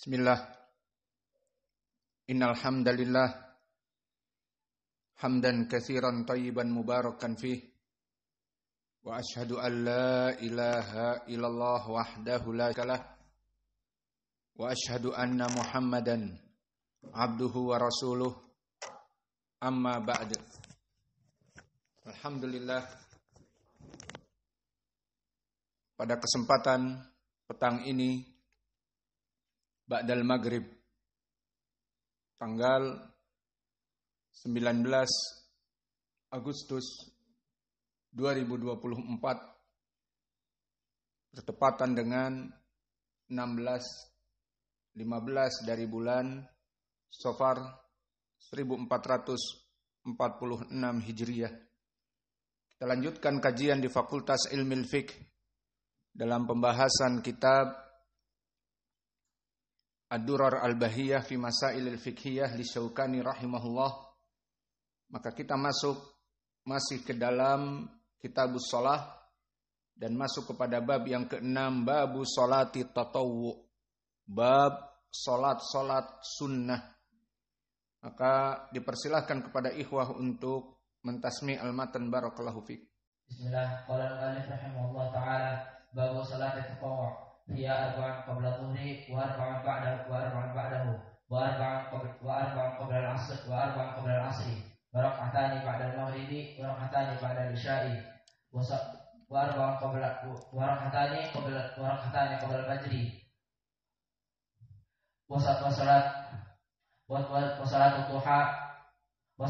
Bismillah. Innal hamdalillah hamdan katsiran thayyiban mubarakan fih wa asyhadu an la ilaha illallah wahdahu la syarika wa asyhadu anna Muhammadan abduhu wa rasuluh amma ba'd. Alhamdulillah, pada kesempatan petang ini ba'dal maghrib tanggal 19 Agustus 2024 bertepatan dengan 15 dari bulan Safar 1446 Hijriah. Kita lanjutkan kajian di Fakultas Ilmu Fiqh dalam pembahasan kitab Ad-Durar Al-Bahiyah fi Masailil Fiqhiyah li Syaukani rahimahullah. Maka kita masih ke dalam Kitabus Shalah dan masuk kepada bab yang ke-6, babu sholati tatawwu, bab salat sunnah. Maka dipersilahkan kepada ikhwah untuk mentasmi al-matan, barakallahu fiik. Bismillah, qala al-alif rahimahullah ta'ala, babu sholati tatawwu. Hiya arba'an qabla dhuhri wa arba'an ba'dahu wa arba'an ba'dahu wa arba'an qabla al-'asr wa arba'an qabla al-'asri wa rak'atani ba'da al-maghribi wa rak'atani ba'da al-isya'i wa arba'an qabla wa rak'atani qabla al-fajri wa salatu duha wa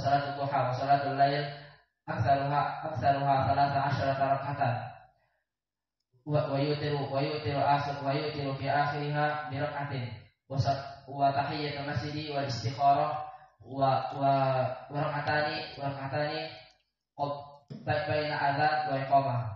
salatul lail aktsaruha 13 rak'atan wa yutiru fi akhiriha bi rak'atin wa tahiyyatul masjidi wal istikharah wa rak'atani baina adzan wa iqamah.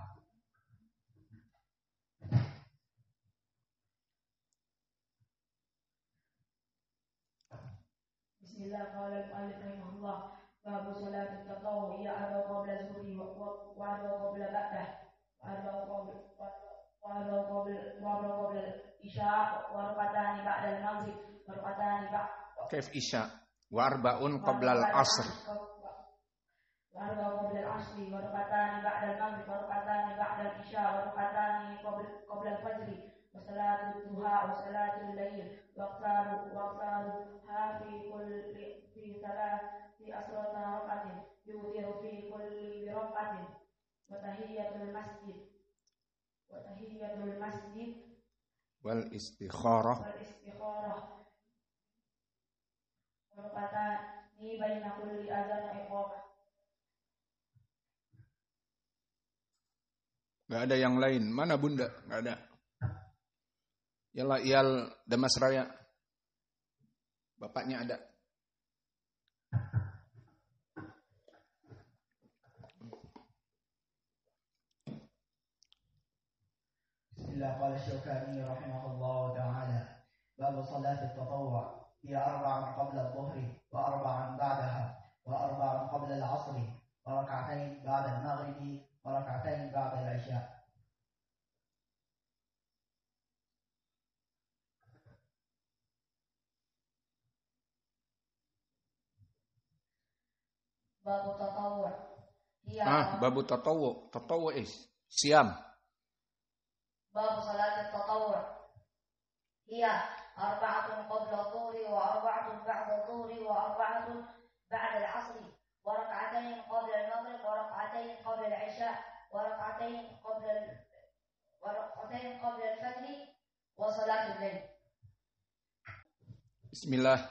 Bismillah, qala al-alif rahimahullah, babu salatul tatawwu ya arba qabla zuhri wa arba qabla ba'dah وأربع قبل العشاء وأربعتان بعد المغرب وأربعتان بعد كيف عشاء وأربع قبل العصر وأربع قبل العصر وأربعتان بعد المغرب وأربعتان بعد العشاء وأربعتان قبل الفجر وصلاة الضحى وصلاة الليل واختارها في عشرة ركعة يوتر في كل بركعة وتحية المسجد والاستخارة وركعتان بين كل أذان وإقامة. Gak ada yang lain. Mana bunda? Gak ada. Yalah Iyal Damas Raya. Bapaknya ada. Bismillah, qala Syaukani rahimahullah ta'ala, babu salati tatawwu hiya arba'an qabla adh-dhuhri wa arba'an ba'daha wa arba'an qabla al-'asri wa rak'atayn ba'da al-maghribi wa rak'atayn ba'da al-'isha. Babu tatawwu babu tatawwu siam. باب صلاة التطوع هي أربعة قبل الظهر وأربعة بعد الظهر وأربعة بعد العصر وركعتين قبل المغرب وركعتين قبل العشاء وركعتين قبل الفجر وصلاة الليل. Bismillah.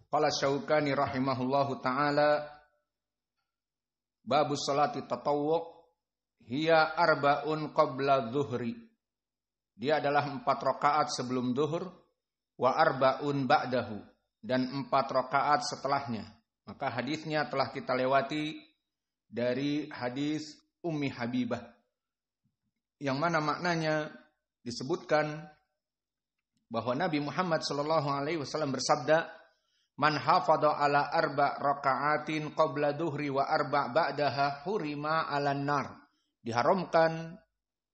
Qala Syaukani rahimahullahu ta'ala, babu salati tatawwu hiya arba'un qabla dhuhri. Dia adalah 4 rakaat sebelum zuhur, wa arba'un ba'dahu, dan 4 rakaat setelahnya. Maka hadisnya telah kita lewati dari hadis Ummi Habibah, yang mana maknanya disebutkan bahwa Nabi Muhammad SAW bersabda, man hafadha ala arba raka'atin qabla dhuhri wa arba ba'daha hurima 'alan nar. Diharamkan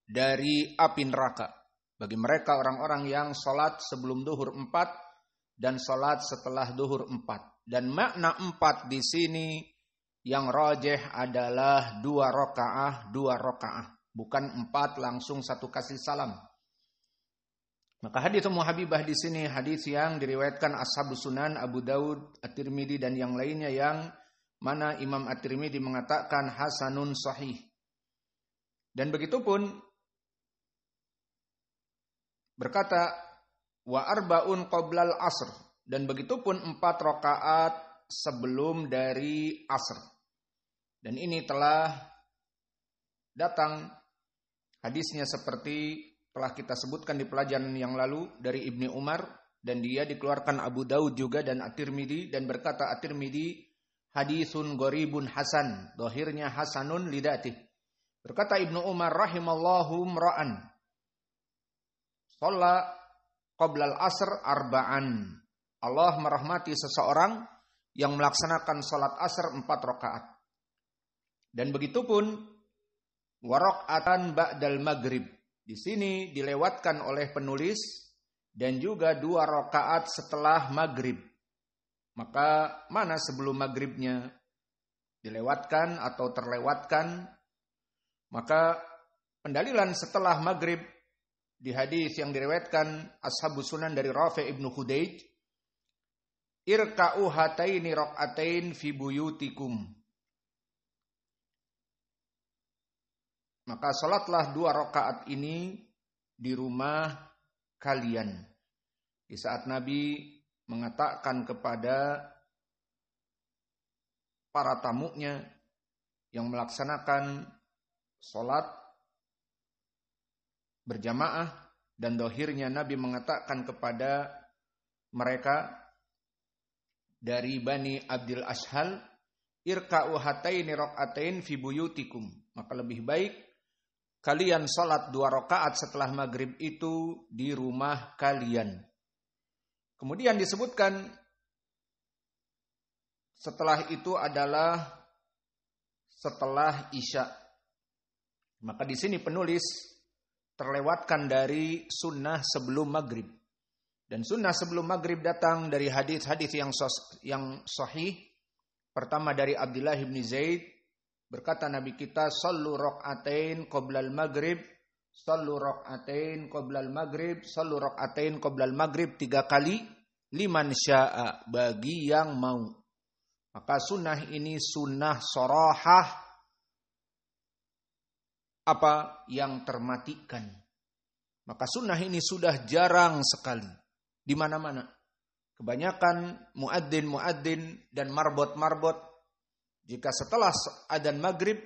dari api neraka. Bagi mereka orang-orang yang sholat sebelum duhur 4 dan sholat setelah duhur 4. Dan makna 4 di sini yang rajih adalah 2 rakaah, bukan 4 langsung 1 kasih salam. Maka hadits Ummu Habibah di sini hadits yang diriwayatkan Ashabus Sunan, Abu Daud, At-Tirmidzi dan yang lainnya, yang mana Imam At-Tirmidzi mengatakan hasanun sahih. Dan begitupun berkata wa arba'un qoblal asr, dan begitupun 4 rakaat sebelum dari asr. Dan ini telah datang hadisnya seperti telah kita sebutkan di pelajaran yang lalu dari Ibni Umar, dan dia dikeluarkan Abu Daud juga dan At-Tirmidzi, dan berkata At-Tirmidzi hadisun gharibun hasan, dohirnya hasanun lidatih. Berkata Ibnu Umar rahimallahu mra'an shalla qoblal asr arba'an. Allah merahmati seseorang yang melaksanakan salat asar 4 rakaat. Dan begitupun warakatan ba'dal maghrib. Di sini dilewatkan oleh penulis dan juga 2 rakaat setelah maghrib. Maka mana sebelum maghribnya dilewatkan atau terlewatkan? Maka pendalilan setelah maghrib di hadis yang diriwayatkan Ashabus Sunan dari Rafi' ibnu Khudaij, irka'u hataini rak'atain fi buyutikum. Maka salatlah 2 rakaat ini di rumah kalian. Di saat Nabi mengatakan kepada para tamunya yang melaksanakan salat berjamaah, dan dohirnya Nabi mengatakan kepada mereka dari Bani Abdil Ashhal, irka'u hataini rak'atain fi buyutikum. Maka lebih baik kalian salat 2 rakaat setelah maghrib itu di rumah kalian. Kemudian disebutkan setelah itu adalah setelah Isya. Maka di sini penulis terlewatkan dari sunnah sebelum maghrib. Dan sunnah sebelum maghrib datang dari hadis-hadis yang sahih. Pertama dari Abdullah bin Zaid, berkata Nabi kita, sallu rak'atain qoblal maghrib, sallu rak'atain qoblal maghrib, sallu rak'atain qoblal maghrib 3 kali, liman sya'a, bagi yang mau. Maka sunnah ini sunnah sorahah, apa yang termatikan. Maka sunnah ini sudah jarang sekali di mana-mana. Kebanyakan muadzin dan marbot jika setelah adzan maghrib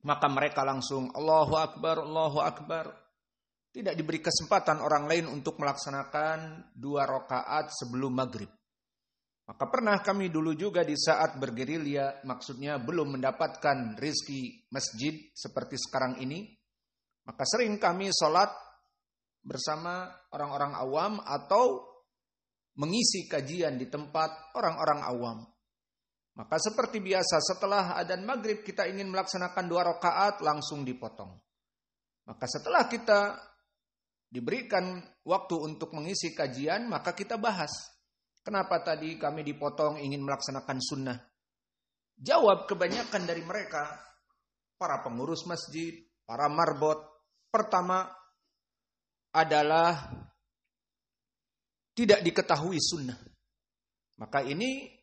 maka mereka langsung Allahu Akbar, Allahu Akbar. Tidak diberi kesempatan orang lain untuk melaksanakan 2 rakaat sebelum maghrib. Maka pernah kami dulu juga di saat bergerilya, maksudnya belum mendapatkan rezeki masjid seperti sekarang ini, maka sering kami sholat bersama orang-orang awam atau mengisi kajian di tempat orang-orang awam. Maka seperti biasa setelah adzan maghrib kita ingin melaksanakan 2 rakaat langsung dipotong. Maka setelah kita diberikan waktu untuk mengisi kajian, maka kita bahas. Kenapa tadi kami dipotong ingin melaksanakan sunnah? Jawab kebanyakan dari mereka, para pengurus masjid, para marbot, pertama adalah tidak diketahui sunnah. Maka ini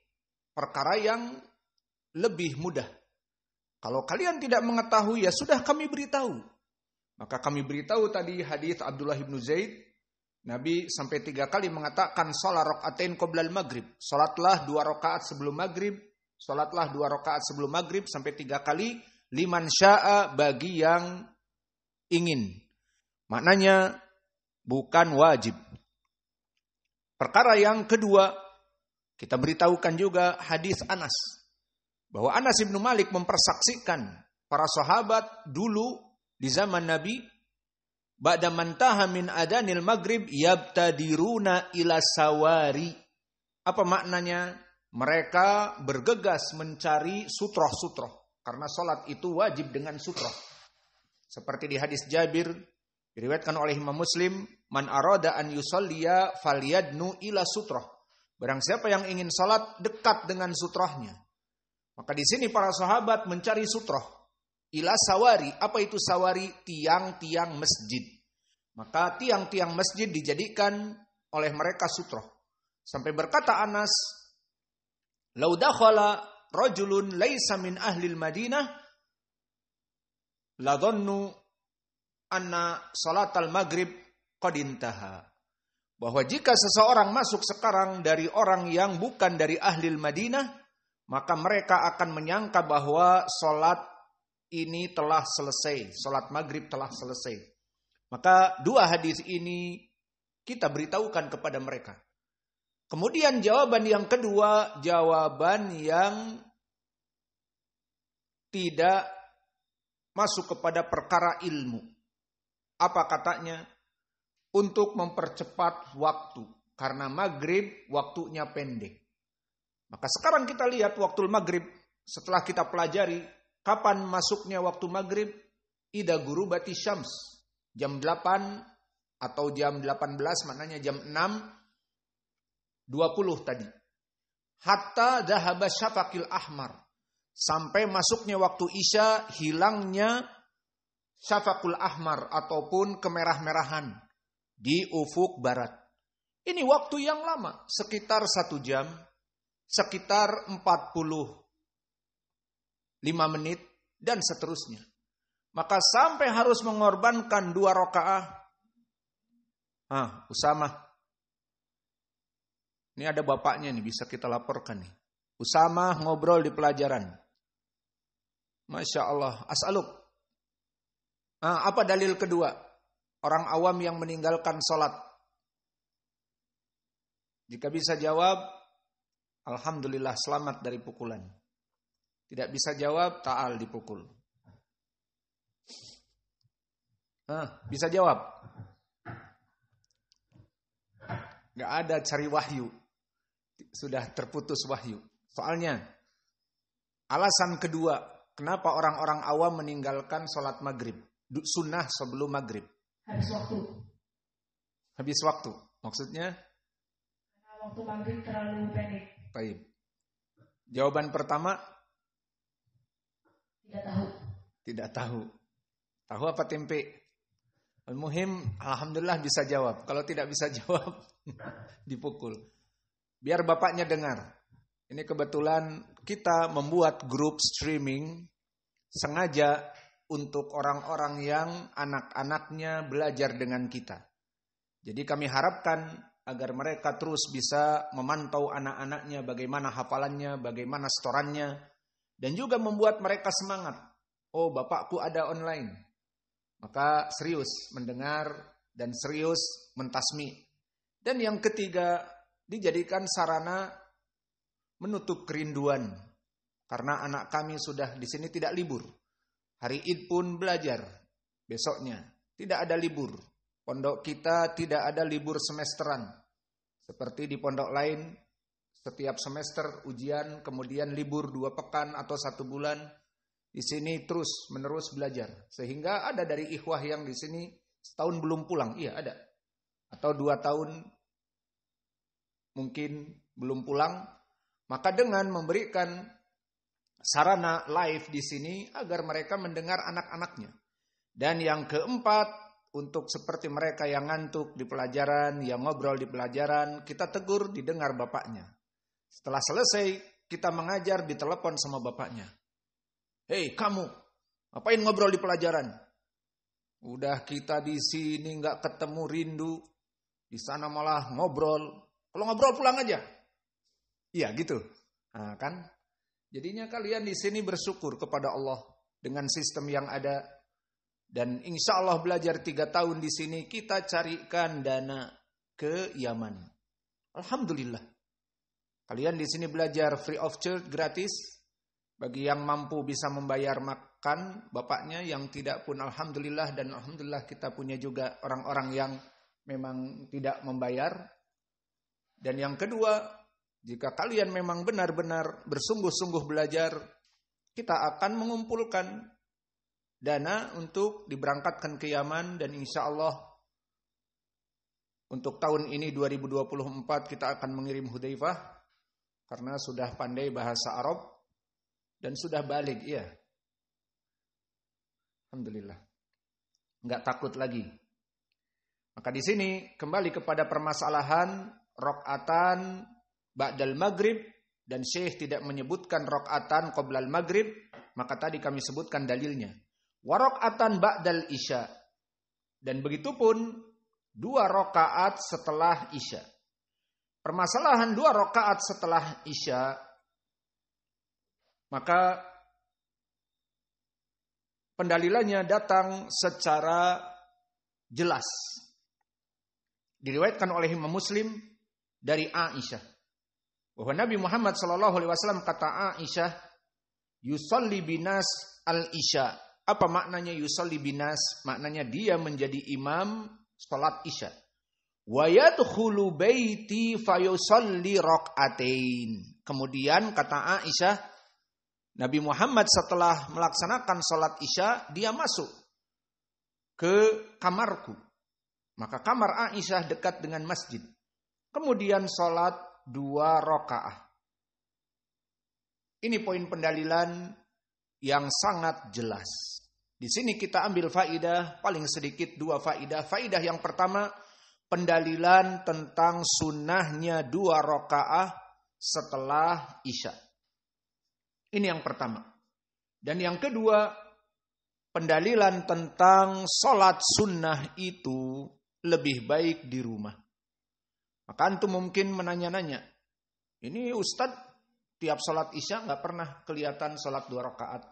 perkara yang lebih mudah. Kalau kalian tidak mengetahui, ya sudah kami beritahu. Maka kami beritahu tadi hadis Abdullah bin Zaid, Nabi sampai 3 kali mengatakan shalat rak'atain qoblal maghrib. Salatlah 2 rakaat sebelum maghrib. Salatlah 2 rakaat sebelum maghrib sampai 3 kali. Liman sya'a, bagi yang ingin. Maknanya bukan wajib. Perkara yang kedua, kita beritahukan juga hadis Anas. Bahwa Anas bin Malik mempersaksikan para sahabat dulu di zaman Nabi, ba'da mantaha min adanil maghrib yabtadiruna ila sawari. Apa maknanya? Mereka bergegas mencari sutroh-sutroh. Karena sholat itu wajib dengan sutroh. Seperti di hadis Jabir, Diriwayatkan oleh Imam Muslim, man arada an yusalliya falyadnu ila sutrah. Barang siapa yang ingin salat dekat dengan sutrahnya. Maka di sini para sahabat mencari sutrah. Ila sawari, apa itu sawari? Tiang-tiang masjid. Maka tiang-tiang masjid dijadikan oleh mereka sutrah. Sampai berkata Anas, "Lau dakhala rajulun laisa min ahlil Madinah la dhannu anna salatal maghrib qad intaha." Bahwa jika seseorang masuk sekarang dari orang yang bukan dari ahlil Madinah, maka mereka akan menyangka bahwa salat ini telah selesai, salat maghrib telah selesai. Maka dua hadis ini kita beritahukan kepada mereka. Kemudian jawaban yang kedua, jawaban yang tidak masuk kepada perkara ilmu. Apa katanya? Untuk mempercepat waktu. Karena maghrib waktunya pendek. Maka sekarang kita lihat waktu maghrib. Setelah kita pelajari kapan masuknya waktu maghrib, idza ghurubati syams, jam 8 atau jam 18, maknanya jam 6:20 tadi. Hatta dhahaba syafaqil ahmar, sampai masuknya waktu isya, hilangnya syafaqul ahmar ataupun kemerah-merahan di ufuk barat. Ini waktu yang lama, sekitar 1 jam, sekitar 45 menit, dan seterusnya. Maka sampai harus mengorbankan 2 rakaah. Usama. Ini ada bapaknya nih, bisa kita laporkan nih. Usama ngobrol di pelajaran. Masya Allah. As'aluk. Apa dalil kedua? Orang awam yang meninggalkan sholat. Jika bisa jawab, alhamdulillah selamat dari pukulan. Tidak bisa jawab, ta'al dipukul. Bisa jawab? Gak ada cari wahyu. Sudah terputus wahyu. Soalnya, alasan kedua, kenapa orang-orang awam meninggalkan sholat maghrib? Sunnah sebelum maghrib. Habis waktu. Habis waktu. Maksudnya? Karena waktu maghrib terlalu pendek. Baik. Jawaban pertama? Tidak tahu. Tidak tahu. Tahu apa tempe? Al-muhim, alhamdulillah bisa jawab. Kalau tidak bisa jawab, dipukul. Biar bapaknya dengar. Ini kebetulan kita membuat grup streaming sengaja untuk orang-orang yang anak-anaknya belajar dengan kita. Jadi kami harapkan agar mereka terus bisa memantau anak-anaknya, bagaimana hafalannya, bagaimana setorannya, dan juga membuat mereka semangat. Oh, bapakku ada online. Maka serius mendengar dan serius mentasmi. Dan yang ketiga, dijadikan sarana menutup kerinduan. Karena anak kami sudah di sini tidak libur. Hari Id pun belajar. Besoknya tidak ada libur. Pondok kita tidak ada libur semesteran. Seperti di pondok lain, setiap semester ujian, kemudian libur 2 pekan atau 1 bulan. Di sini terus menerus belajar. Sehingga ada dari ikhwah yang di sini setahun belum pulang. Iya ada. Atau 2 tahun mungkin belum pulang. Maka dengan memberikan sarana live di sini agar mereka mendengar anak-anaknya. Dan yang keempat, untuk seperti mereka yang ngantuk di pelajaran, yang ngobrol di pelajaran, kita tegur, didengar bapaknya. Setelah selesai, kita mengajar, ditelepon sama bapaknya. Hei kamu, ngapain ngobrol di pelajaran? Udah kita di sini nggak ketemu rindu, di sana malah ngobrol. Kalau ngobrol pulang aja. Iya gitu. Nah, kan? Jadinya kalian di sini bersyukur kepada Allah dengan sistem yang ada. Dan insya Allah belajar 3 tahun di sini, kita carikan dana ke Yaman. Alhamdulillah. Kalian di sini belajar free of charge, gratis. Bagi yang mampu bisa membayar makan bapaknya, yang tidak pun alhamdulillah. Dan alhamdulillah kita punya juga orang-orang yang memang tidak membayar. Dan yang kedua, jika kalian memang benar-benar bersungguh-sungguh belajar, kita akan mengumpulkan dana untuk diberangkatkan ke Yaman, dan insya Allah untuk tahun ini 2024 kita akan mengirim Hudzaifah karena sudah pandai bahasa Arab dan sudah baligh, ya. Alhamdulillah. Enggak takut lagi. Maka di sini kembali kepada permasalahan rakaatan ba'dal maghrib, dan Syekh tidak menyebutkan rakaatan qoblal maghrib, maka tadi kami sebutkan dalilnya. Wa rakaatan ba'dal isya, dan begitu pun 2 rakaat setelah isya. Permasalahan 2 rakaat setelah isya, maka pendalilannya datang secara jelas. Diriwayatkan oleh Imam Muslim dari Aisyah bahwa Nabi Muhammad SAW kata Aisyah, yusalli binas al-isya. Apa maknanya yusalli binas? Maknanya dia menjadi imam salat isya. Wa yadkhulu baiti fayusalli rak'atain. Kemudian kata Aisyah, Nabi Muhammad setelah melaksanakan salat isya, dia masuk ke kamarku. Maka kamar Aisyah dekat dengan masjid. Kemudian salat 2 rakaat. Ini poin pendalilan yang sangat jelas. Di sini kita ambil faidah, paling sedikit 2 faidah. Faidah yang pertama, pendalilan tentang sunnahnya 2 rakaat setelah isya. Ini yang pertama. Dan yang kedua, pendalilan tentang sholat sunnah itu lebih baik di rumah. Maka antum mungkin menanya-nanya, ini Ustadz tiap sholat isya nggak pernah kelihatan sholat 2 rakaat.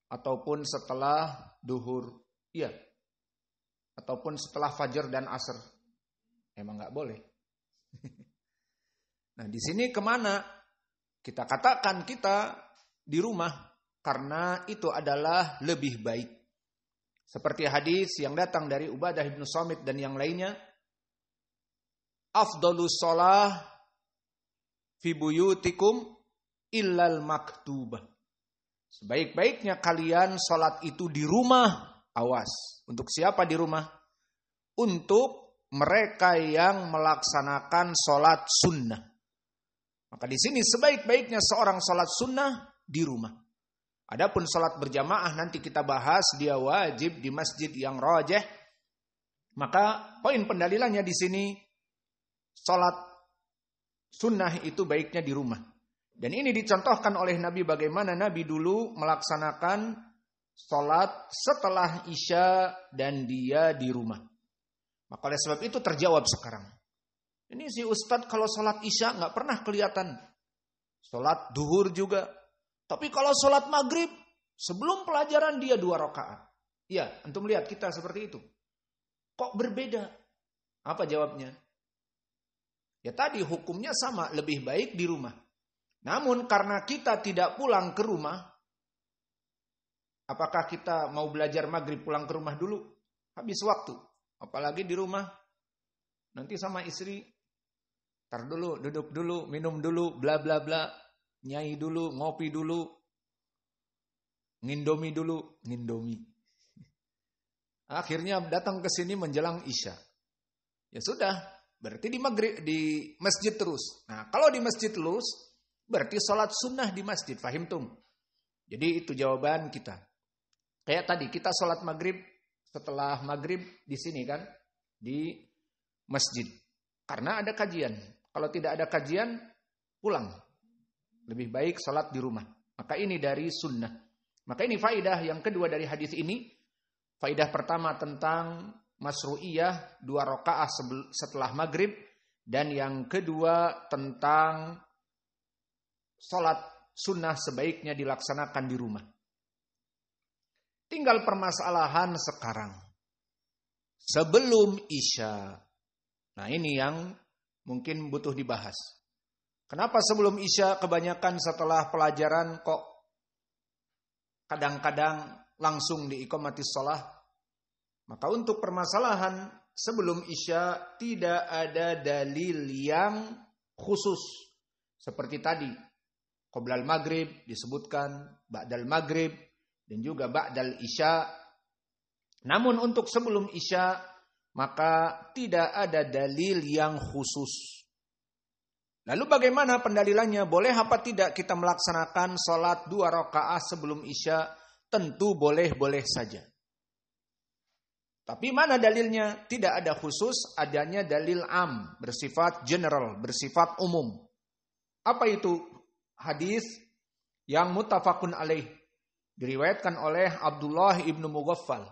Ataupun setelah duhur. Iya. Ataupun setelah fajar dan asar. Emang nggak boleh. Nah di sini kemana? Kita katakan kita di rumah. Karena itu adalah lebih baik. Seperti hadis yang datang dari Ubadah bin Samit dan yang lainnya. Afdalus sholah fi buyutikum illal maktubah. Sebaik-baiknya kalian sholat itu di rumah. Awas. Untuk siapa di rumah? Untuk mereka yang melaksanakan sholat sunnah. Maka di sini sebaik-baiknya seorang sholat sunnah di rumah. Adapun sholat berjamaah nanti kita bahas, dia wajib di masjid yang rajih. Maka poin pendalilannya di sini, sholat sunnah itu baiknya di rumah. Dan ini dicontohkan oleh Nabi bagaimana Nabi dulu melaksanakan sholat setelah isya dan dia di rumah. Maka oleh sebab itu terjawab sekarang. Ini si Ustadz kalau sholat isya nggak pernah kelihatan. Sholat duhur juga. Tapi kalau sholat maghrib, sebelum pelajaran dia 2 rakaat. Ya, antum lihat kita seperti itu. Kok berbeda? Apa jawabnya? Ya tadi hukumnya sama, lebih baik di rumah. Namun karena kita tidak pulang ke rumah, apakah kita mau belajar maghrib pulang ke rumah dulu? Habis waktu. Apalagi di rumah, nanti sama istri, tar dulu, duduk dulu, minum dulu, bla bla bla. Nyai dulu, ngopi dulu, ngindomi dulu, ngindomi. Akhirnya datang ke sini menjelang isya. Ya sudah, berarti di masjid terus. Nah, kalau di masjid terus, berarti sholat sunnah di masjid. Fahimtum? Jadi itu jawaban kita. Kayak tadi kita sholat maghrib, setelah maghrib di sini kan, di masjid. Karena ada kajian. Kalau tidak ada kajian, pulang. Lebih baik sholat di rumah. Maka ini dari sunnah. Maka ini faidah yang kedua dari hadis ini. Faidah pertama tentang masru'iyah 2 rakaat setelah maghrib. Dan yang kedua tentang sholat sunnah sebaiknya dilaksanakan di rumah. Tinggal permasalahan sekarang. Sebelum isya. Nah ini yang mungkin butuh dibahas. Kenapa sebelum isya kebanyakan setelah pelajaran kok kadang-kadang langsung diiqamatis shalah? Maka untuk permasalahan sebelum isya tidak ada dalil yang khusus. Seperti tadi, qoblal maghrib disebutkan, ba'dal maghrib, dan juga ba'dal isya. Namun untuk sebelum isya maka tidak ada dalil yang khusus. Lalu bagaimana pendalilannya? Boleh apa tidak kita melaksanakan sholat 2 rakaat sebelum isya? Tentu boleh-boleh saja. Tapi mana dalilnya? Tidak ada khusus, adanya dalil am, bersifat general, bersifat umum. Apa itu? Hadis yang muttafaqun alaih, diriwayatkan oleh Abdullah ibnu Mughaffal,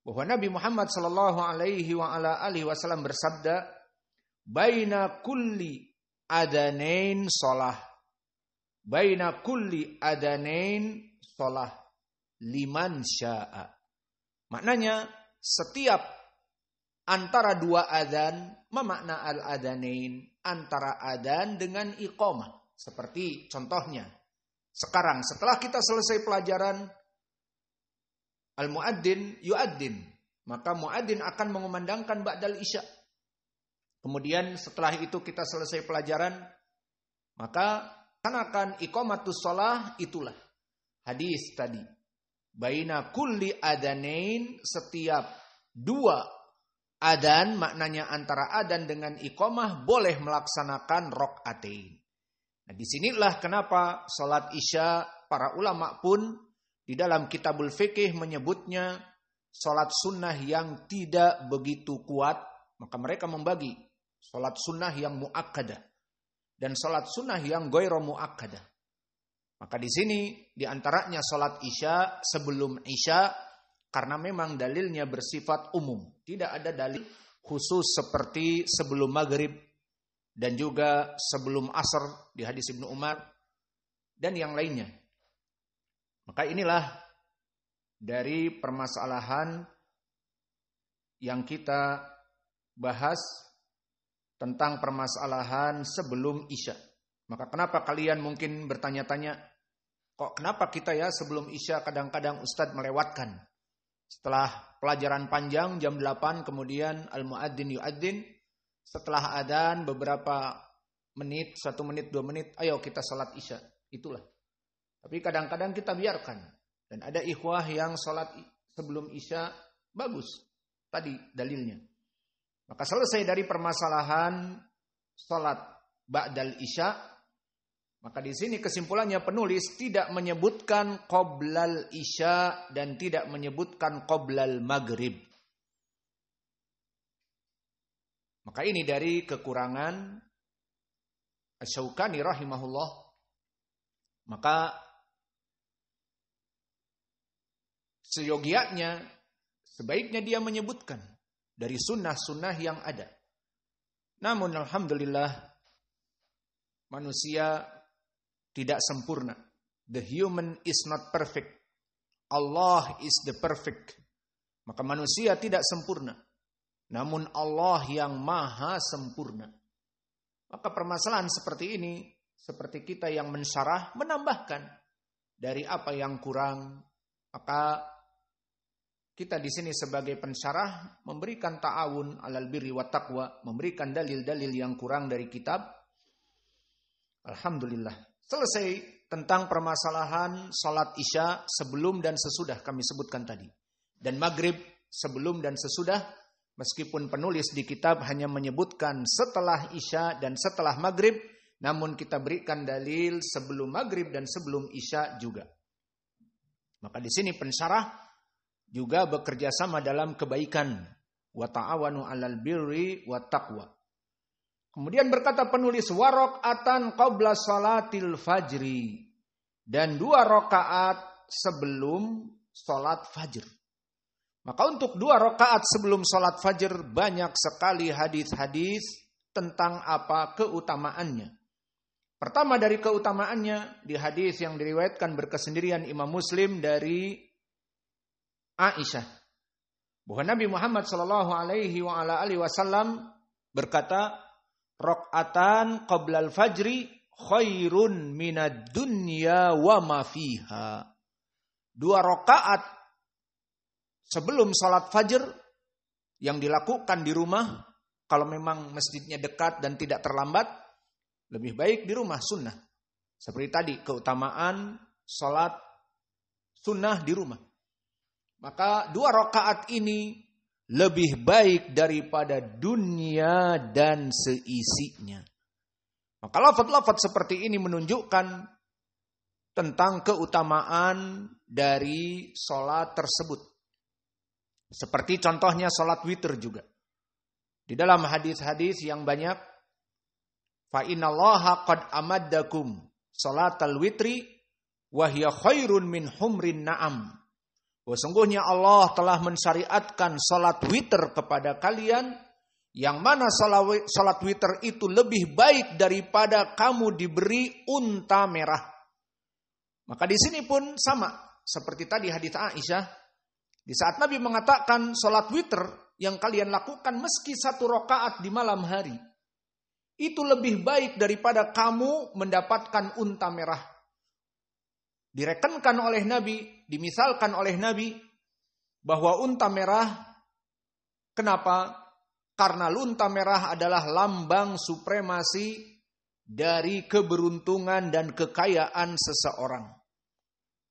bahwa Nabi Muhammad sallallahu alaihi wa ala alihi wasallam bersabda, "Baina kulli adanain shalah." Baina kulli adanain shalah liman syaa. Maknanya setiap antara 2 adzan, memakna al-adzanain, antara adzan dengan iqamah. Seperti contohnya, sekarang setelah kita selesai pelajaran, al-muadzin yuadzin, maka muadzin akan mengumandangkan ba'dal isya. Kemudian setelah itu kita selesai pelajaran, maka akan iqamatus shalah, itulah hadis tadi. Baina kulli adanain, setiap 2 adzan, maknanya antara adzan dengan iqamah, boleh melaksanakan rakaatain. Nah, disinilah kenapa salat isya para ulama pun di dalam kitabul fikih menyebutnya salat sunnah yang tidak begitu kuat, maka mereka membagi salat sunnah yang muakkadah dan salat sunnah yang ghairu muakkadah. Maka di sini diantaranya sholat isya sebelum isya, karena memang dalilnya bersifat umum. Tidak ada dalil khusus seperti sebelum maghrib dan juga sebelum asar di hadis Ibnu Umar dan yang lainnya. Maka inilah dari permasalahan yang kita bahas tentang permasalahan sebelum isya. Maka kenapa kalian mungkin bertanya-tanya, kok kenapa kita ya sebelum isya kadang-kadang Ustadz melewatkan. Setelah pelajaran panjang jam 8 kemudian al-muadzin yuadzin, setelah adzan beberapa menit, 1 menit, 2 menit, ayo kita salat isya. Itulah. Tapi kadang-kadang kita biarkan. Dan ada ikhwah yang salat sebelum isya, bagus. Tadi dalilnya. Maka selesai dari permasalahan salat ba'dal isya. Maka di sini kesimpulannya penulis tidak menyebutkan qoblal isya dan tidak menyebutkan qoblal maghrib. Maka ini dari kekurangan Asy-Syaukani rahimahullah. Maka seyogianya sebaiknya dia menyebutkan dari sunnah-sunnah yang ada. Namun alhamdulillah manusia tidak sempurna. The human is not perfect. Allah is the perfect. Maka manusia tidak sempurna. Namun Allah yang maha sempurna. Maka permasalahan seperti ini, seperti kita yang mensyarah, menambahkan dari apa yang kurang. Maka kita di sini sebagai pensyarah memberikan ta'awun alal birri wa taqwa, memberikan dalil-dalil yang kurang dari kitab. Alhamdulillah. Selesai tentang permasalahan salat isya sebelum dan sesudah kami sebutkan tadi. Dan maghrib sebelum dan sesudah, meskipun penulis di kitab hanya menyebutkan setelah isya dan setelah maghrib, namun kita berikan dalil sebelum maghrib dan sebelum isya juga. Maka di sini pensyarah juga bekerja sama dalam kebaikan. Wa ta'awanu 'alal birri wa taqwa. Kemudian berkata penulis, wa raka'atan qabla salatil fajri, dan 2 rakaat sebelum salat fajr. Maka untuk 2 rakaat sebelum salat fajr banyak sekali hadis-hadis tentang apa keutamaannya. Pertama dari keutamaannya di hadis yang diriwayatkan berkesendirian Imam Muslim dari Aisyah, bahwa Nabi Muhammad sallallahu alaihi wa ala alihi wasallam berkata, rakaatan qablal fajri khairun minad dunya wa ma fiha. 2 rakaat sebelum salat fajr yang dilakukan di rumah, kalau memang masjidnya dekat dan tidak terlambat, lebih baik di rumah sunnah. Seperti tadi keutamaan salat sunnah di rumah. Maka 2 rakaat ini lebih baik daripada dunia dan seisinya. Maka lafaz-lafaz seperti ini menunjukkan tentang keutamaan dari sholat tersebut. Seperti contohnya sholat witir juga. Di dalam hadis-hadis yang banyak, fa innallaha qad amaddakum sholatal witri wa hiya khairun min humrin na'am. Sesungguhnya Allah telah mensyariatkan sholat witir kepada kalian, yang mana sholat witir itu lebih baik daripada kamu diberi unta merah. Maka di sini pun sama seperti tadi hadits Aisyah, di saat Nabi mengatakan sholat witir yang kalian lakukan meski 1 rakaat di malam hari, itu lebih baik daripada kamu mendapatkan unta merah. Direkenkan oleh Nabi, dimisalkan oleh Nabi, bahwa unta merah, kenapa? Karena unta merah adalah lambang supremasi dari keberuntungan dan kekayaan seseorang.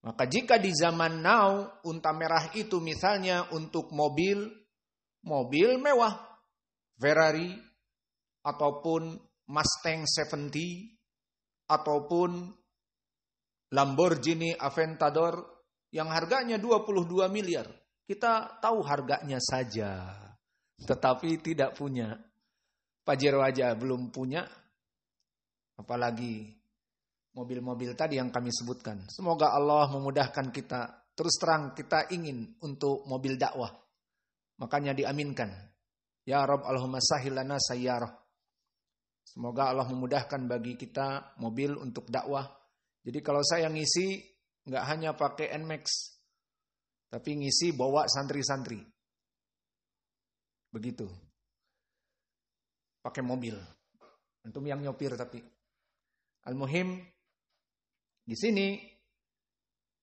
Maka jika di zaman now, unta merah itu misalnya untuk mobil mewah, Ferrari, ataupun Mustang 70, ataupun Lamborghini Aventador yang harganya 22 miliar. Kita tahu harganya saja, tetapi tidak punya. Pajero aja belum punya, apalagi mobil-mobil tadi yang kami sebutkan. Semoga Allah memudahkan kita. Terus terang kita ingin untuk mobil dakwah. Makanya diaminkan. Ya Rabb Allahumma sahhil lana sayyarah. Semoga Allah memudahkan bagi kita mobil untuk dakwah. Jadi kalau saya ngisi, nggak hanya pakai NMAX, tapi ngisi bawa santri-santri. Begitu. Pakai mobil. Antum yang nyopir tapi. Al-muhim, di sini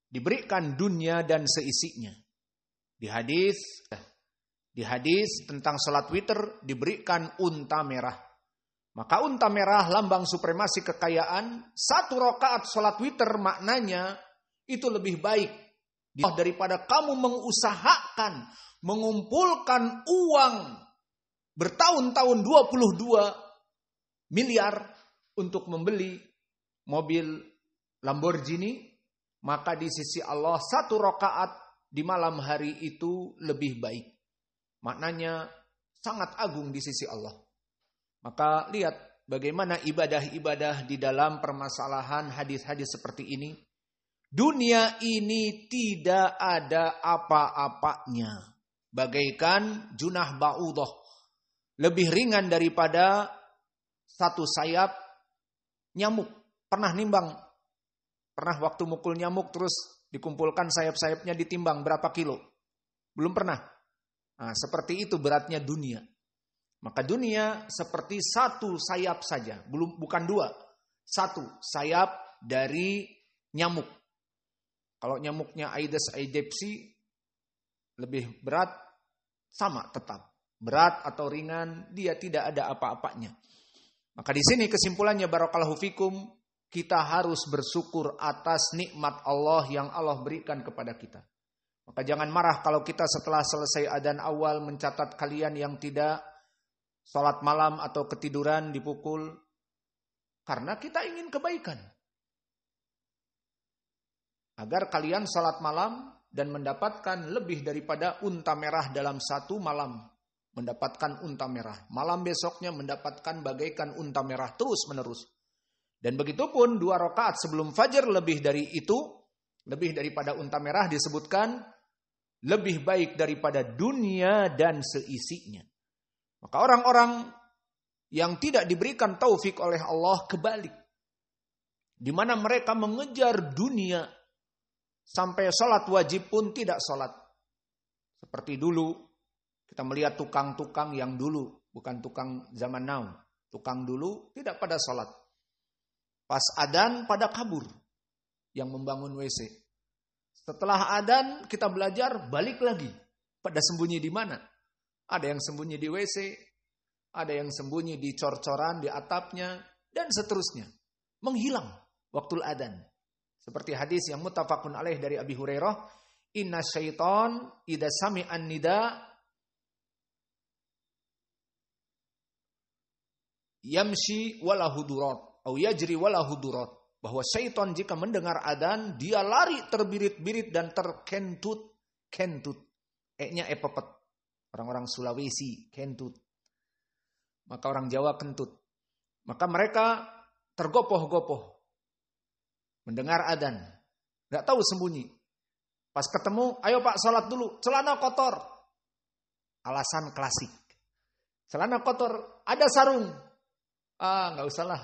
diberikan dunia dan seisinya. Di hadis tentang salat witir diberikan unta merah. Maka unta merah lambang supremasi kekayaan. 1 rakaat salat witir maknanya itu lebih baik daripada kamu mengusahakan mengumpulkan uang bertahun-tahun 22 miliar untuk membeli mobil Lamborghini. Maka di sisi Allah 1 rakaat di malam hari itu lebih baik. Maknanya sangat agung di sisi Allah. Maka lihat bagaimana ibadah-ibadah di dalam permasalahan hadis-hadis seperti ini. Dunia ini tidak ada apa-apanya. Bagaikan junah ba'udah. Lebih ringan daripada 1 sayap nyamuk. Pernah nimbang? Pernah waktu mukul nyamuk terus dikumpulkan sayap-sayapnya ditimbang berapa kilo? Belum pernah. Nah, seperti itu beratnya dunia. Maka dunia seperti 1 sayap saja, bukan 2. 1 sayap dari nyamuk. Kalau nyamuknya Aedes aegypti lebih berat, sama tetap. Berat atau ringan, dia tidak ada apa-apanya. Maka di sini kesimpulannya barakallahu fikum, kita harus bersyukur atas nikmat Allah yang Allah berikan kepada kita. Maka jangan marah kalau kita setelah selesai adzan awal mencatat kalian yang tidak sholat malam atau ketiduran dipukul. Karena kita ingin kebaikan. Agar kalian sholat malam dan mendapatkan lebih daripada unta merah dalam 1 malam. Mendapatkan unta merah. Malam besoknya mendapatkan bagaikan unta merah terus menerus. Dan begitu pun 2 rakaat sebelum fajar lebih dari itu. Lebih daripada unta merah disebutkan. Lebih baik daripada dunia dan seisinya. Maka orang-orang yang tidak diberikan taufik oleh Allah kebalik. Di mana mereka mengejar dunia. Sampai sholat wajib pun tidak sholat. Seperti dulu. Kita melihat tukang-tukang yang dulu. Bukan tukang zaman now. Tukang dulu tidak pada sholat. Pas adzan pada kabur. Yang membangun WC. Setelah adzan kita belajar balik lagi. Pada sembunyi di mana? Ada yang sembunyi di WC, ada yang sembunyi di cor-coran, di atapnya, dan seterusnya. Menghilang waktu adzan. Seperti hadis yang muttafaqun alaih dari Abi Hurairah, inna syaitan idza sami'an nida yamshi wala hudurat atau yajri wala hudurat. Bahwa syaitan jika mendengar adzan, dia lari terbirit-birit dan terkentut. Kentut. E-nya epepet. Orang-orang Sulawesi, kentut. Maka orang Jawa kentut. Maka mereka tergopoh-gopoh. Mendengar adzan. Gak tahu sembunyi. Pas ketemu, ayo Pak sholat dulu. Celana kotor. Alasan klasik. Celana kotor, ada sarung. Gak usah lah.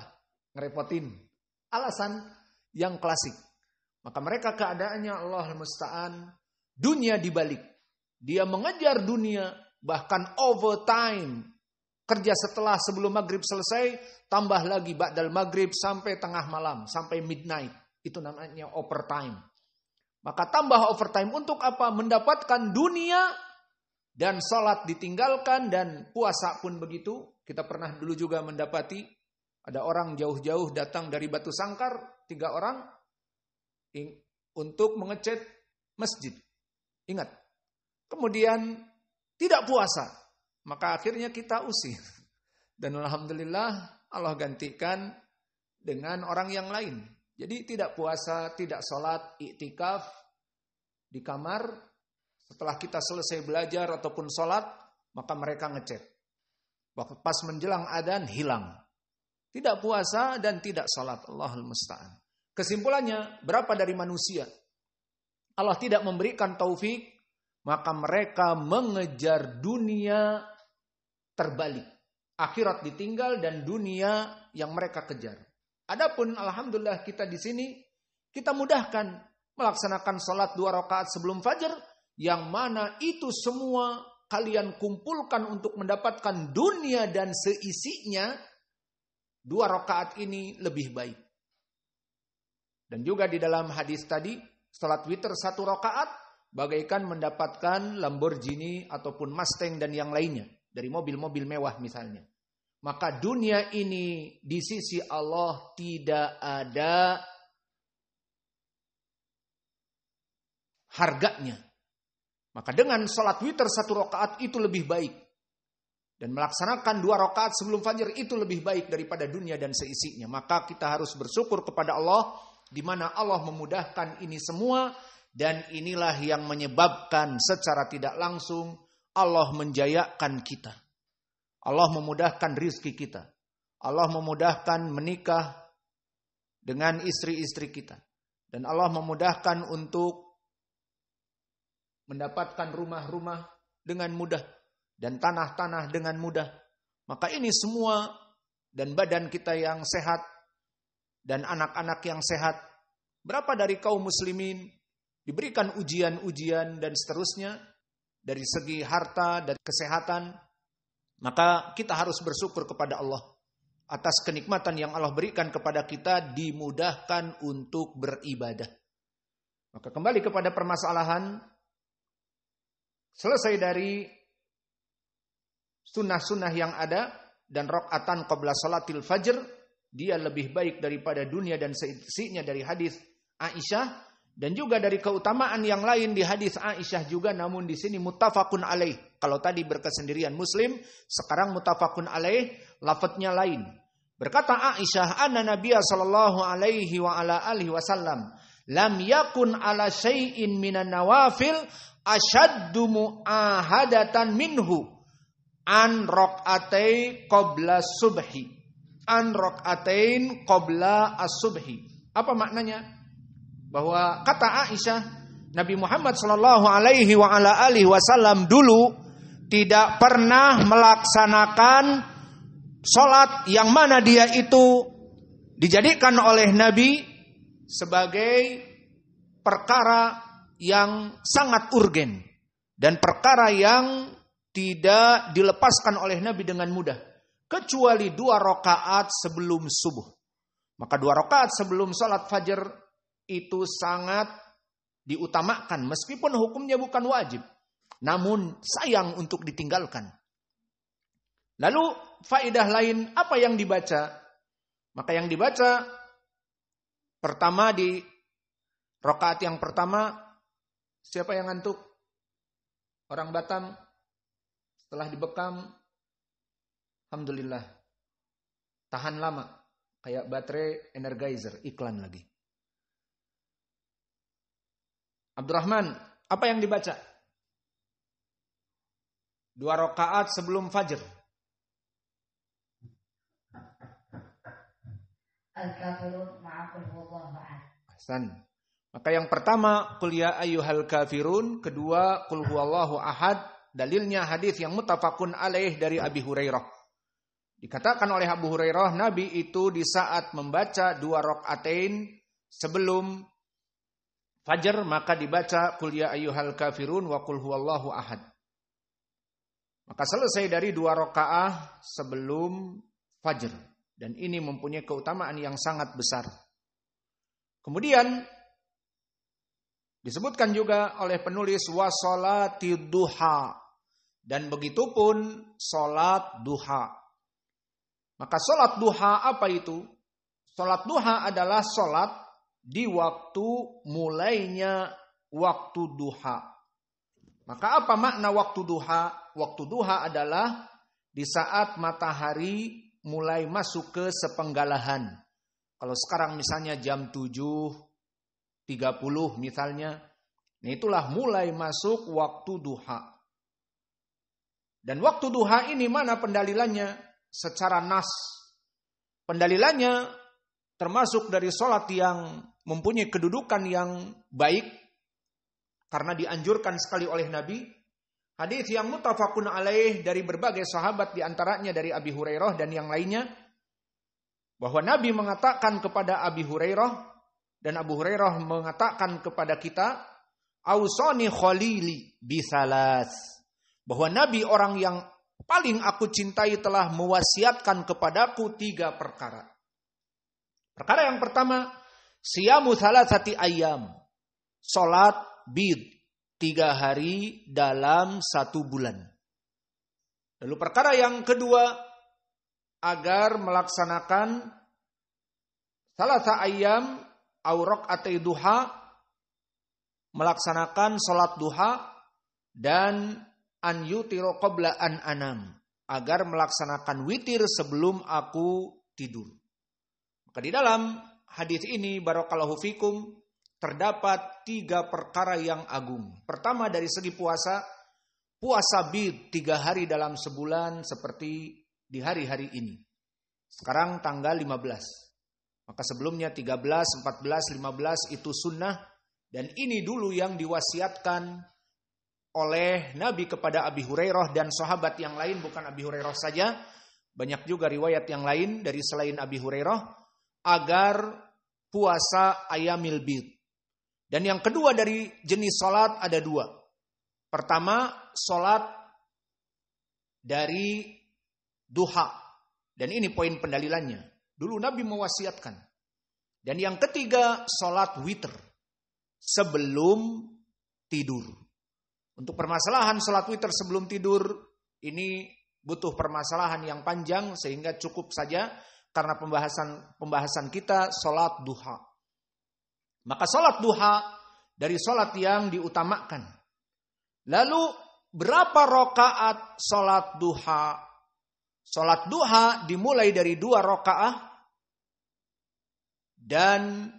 Ngerepotin. Alasan yang klasik. Maka mereka keadaannya Allah musta'an. Dunia dibalik. Dia mengejar dunia. Bahkan overtime. Kerja setelah sebelum maghrib selesai. Tambah lagi ba'dal maghrib sampai tengah malam. Sampai midnight. Itu namanya overtime. Maka tambah overtime untuk apa? Mendapatkan dunia. Dan sholat ditinggalkan. Dan puasa pun begitu. Kita pernah dulu juga mendapati. Ada orang jauh-jauh datang dari Batu Sangkar. 3 orang. Untuk mengecat masjid. Ingat. Kemudian tidak puasa. Maka akhirnya kita usir. Dan alhamdulillah Allah gantikan dengan orang yang lain. Jadi tidak puasa, tidak sholat, iktikaf di kamar. Setelah kita selesai belajar ataupun sholat, maka mereka ngechat. Pas menjelang adzan hilang. Tidak puasa dan tidak sholat. Allahul musta'an. Kesimpulannya, berapa dari manusia Allah tidak memberikan taufik, maka mereka mengejar dunia terbalik. Akhirat ditinggal dan dunia yang mereka kejar. Adapun alhamdulillah kita di sini, kita mudahkan melaksanakan sholat 2 rakaat sebelum fajar, yang mana itu semua kalian kumpulkan untuk mendapatkan dunia dan seisinya. 2 rakaat ini lebih baik. Dan juga di dalam hadis tadi, salat witir 1 rakaat bagaikan mendapatkan Lamborghini ataupun Mustang dan yang lainnya dari mobil-mobil mewah misalnya. Maka dunia ini di sisi Allah tidak ada harganya. Maka dengan salat witir 1 rakaat itu lebih baik. Dan melaksanakan 2 rakaat sebelum fajar itu lebih baik daripada dunia dan seisinya. Maka kita harus bersyukur kepada Allah, di mana Allah memudahkan ini semua. Dan inilah yang menyebabkan secara tidak langsung Allah menjayakan kita. Allah memudahkan rizki kita. Allah memudahkan menikah dengan istri-istri kita. Dan Allah memudahkan untuk mendapatkan rumah-rumah dengan mudah. Dan tanah-tanah dengan mudah. Maka ini semua, dan badan kita yang sehat, dan anak-anak yang sehat. Berapa dari kaum muslimin diberikan ujian-ujian dan seterusnya, dari segi harta dan kesehatan. Maka kita harus bersyukur kepada Allah. Atas kenikmatan yang Allah berikan kepada kita, dimudahkan untuk beribadah. Maka kembali kepada permasalahan, selesai dari sunnah-sunnah yang ada dan rakaatan qabla salatil fajr, dia lebih baik daripada dunia dan seisinya dari hadis Aisyah, dan juga dari keutamaan yang lain di hadis Aisyah juga, namun di sini muttafaqun alaih. Kalau tadi berkesendirian Muslim, sekarang muttafaqun alaih, lafadznya lain. Berkata Aisyah, anna Nabiya sallallahu alaihi wa ala alihi wasallam lam yakun ala syai'in minan nawafil asyaddu mu'ahadatan minhu an raq'atai qabla subhi. An raq'atain qabla as-subhi. Apa maknanya? Bahwa kata Aisyah, Nabi Muhammad sallallahu alaihi wa ala alihi wasallam dulu tidak pernah melaksanakan salat yang mana dia itu dijadikan oleh Nabi sebagai perkara yang sangat urgen dan perkara yang tidak dilepaskan oleh Nabi dengan mudah, kecuali 2 rakaat sebelum subuh. Maka 2 rakaat sebelum salat fajar itu sangat diutamakan, meskipun hukumnya bukan wajib, namun sayang untuk ditinggalkan. Lalu faedah lain apa yang dibaca? Maka yang dibaca pertama di Rakaat yang pertama, siapa yang ngantuk? Orang Batam setelah dibekam, alhamdulillah, tahan lama, kayak baterai energizer, iklan lagi. Abdurrahman, apa yang dibaca? 2 rakaat sebelum fajr. Al-Kafirun ma'aqul huwallahu ahad. Hasan. Maka yang pertama, qul ya ayyuhal kafirun. Kedua, qul huwallahu ahad. Dalilnya hadis yang muttafaqun alaih dari Abi Hurairah. Dikatakan oleh Abu Hurairah, Nabi itu di saat membaca 2 rakaatain sebelum fajar, maka dibaca qul ya ayyuhal kafirun wa qul huwallahu ahad. Maka selesai dari 2 rakaat sebelum fajar. Dan ini mempunyai keutamaan yang sangat besar. Kemudian disebutkan juga oleh penulis wa sholatid duha. Dan begitu pun sholat duha. Maka sholat duha apa itu? Sholat duha adalah sholat di waktu mulainya waktu duha. Maka apa makna waktu duha? Waktu duha adalah di saat matahari mulai masuk ke sepenggalahan. Kalau sekarang misalnya jam 7.30 misalnya, nah itulah mulai masuk waktu duha. Dan waktu duha ini mana pendalilannya? Secara nas. Pendalilannya termasuk dari sholat yang mempunyai kedudukan yang baik, karena dianjurkan sekali oleh Nabi. Hadis yang muttafaqun alaih dari berbagai sahabat, di antaranya dari Abi Hurairah dan yang lainnya, bahwa Nabi mengatakan kepada Abi Hurairah, dan Abu Hurairah mengatakan kepada kita, ausani khalili bisalas, bahwa Nabi orang yang paling aku cintai telah mewasiatkan kepadaku 3 perkara. Perkara yang pertama, siyamu salasati ayyam, salat bid, 3 hari dalam 1 bulan. Lalu perkara yang kedua, agar melaksanakan salasa ayyam au rakaatai duha, melaksanakan salat duha, dan an yutiru qabla an anam, agar melaksanakan witir sebelum aku tidur. Maka di dalam hadis ini barakallahu fikum terdapat 3 perkara yang agung. Pertama dari segi puasa, puasa bid 3 hari dalam sebulan seperti di hari-hari ini. Sekarang tanggal 15. Maka sebelumnya 13, 14, 15 itu sunnah. Dan ini dulu yang diwasiatkan oleh Nabi kepada Abi Hurairah dan sahabat yang lain, bukan Abi Hurairah saja. Banyak juga riwayat yang lain dari selain Abi Hurairah, agar puasa ayamil bid. Dan yang kedua dari jenis salat ada 2. Pertama, salat dari duha. Dan ini poin pendalilannya. Dulu Nabi mewasiatkan. Dan yang ketiga, salat witir sebelum tidur. Untuk permasalahan salat witir sebelum tidur, ini butuh permasalahan yang panjang, sehingga cukup saja karena pembahasan kita salat duha. Maka salat duha dari salat yang diutamakan. Lalu berapa rakaat salat duha? Salat duha dimulai dari 2 rakaat dan